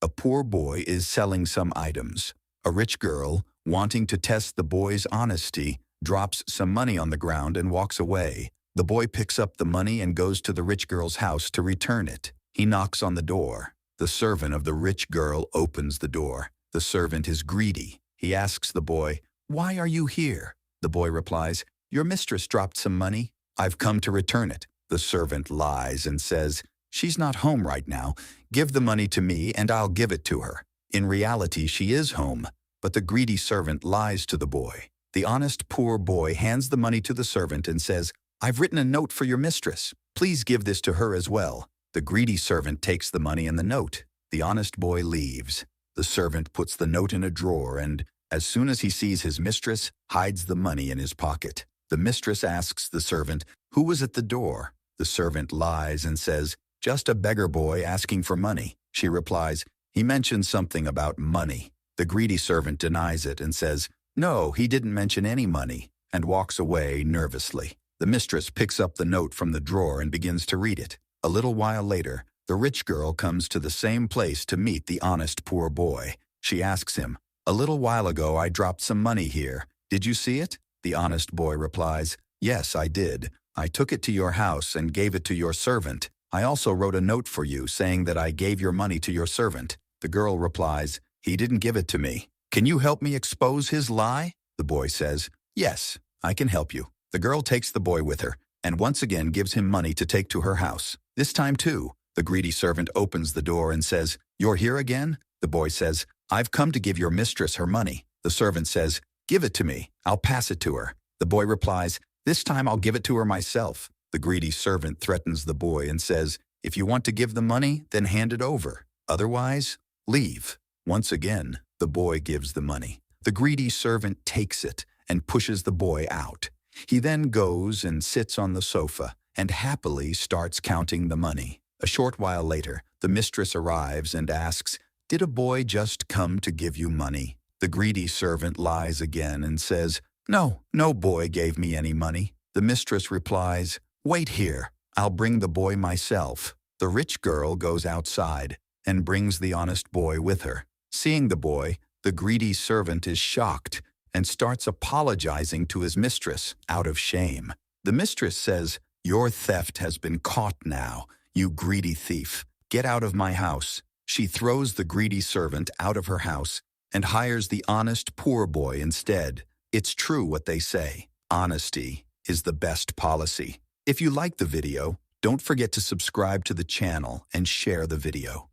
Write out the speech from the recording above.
A poor boy is selling some items. A rich girl, wanting to test the boy's honesty, drops some money on the ground and walks away. The boy picks up the money and goes to the rich girl's house to return it. He knocks on the door. The servant of the rich girl opens the door. The servant is greedy. He asks the boy, "Why are you here?" The boy replies, "Your mistress dropped some money. I've come to return it." The servant lies and says, "She's not home right now. Give the money to me and I'll give it to her." In reality, she is home, but the greedy servant lies to the boy. The honest poor boy hands the money to the servant and says, "I've written a note for your mistress. Please give this to her as well." The greedy servant takes the money and the note. The honest boy leaves. The servant puts the note in a drawer and, as soon as he sees his mistress, hides the money in his pocket. The mistress asks the servant, "Who was at the door?" The servant lies and says, "Just a beggar boy asking for money." She replies, "He mentioned something about money." The greedy servant denies it and says, "No, he didn't mention any money," and walks away nervously. The mistress picks up the note from the drawer and begins to read it. A little while later, the rich girl comes to the same place to meet the honest poor boy. She asks him, "A little while ago I dropped some money here. Did you see it?" The honest boy replies, "Yes, I did. I took it to your house and gave it to your servant. I also wrote a note for you saying that I gave your money to your servant." The girl replies, "He didn't give it to me. Can you help me expose his lie?" The boy says, "Yes, I can help you." The girl takes the boy with her and once again gives him money to take to her house. This time too, the greedy servant opens the door and says, "You're here again?" The boy says, "I've come to give your mistress her money." The servant says, "Give it to me. I'll pass it to her." The boy replies, "This time I'll give it to her myself." The greedy servant threatens the boy and says, "If you want to give the money, then hand it over. Otherwise, leave." Once again, the boy gives the money. The greedy servant takes it and pushes the boy out. He then goes and sits on the sofa and happily starts counting the money. A short while later, the mistress arrives and asks, "Did a boy just come to give you money?" The greedy servant lies again and says, "No, no boy gave me any money." The mistress replies, "Wait here. I'll bring the boy myself." The rich girl goes outside and brings the honest boy with her. Seeing the boy, the greedy servant is shocked and starts apologizing to his mistress out of shame. The mistress says, "Your theft has been caught now, you greedy thief. Get out of my house." She throws the greedy servant out of her house and hires the honest poor boy instead. It's true what they say. Honesty is the best policy. If you like the video, don't forget to subscribe to the channel and share the video.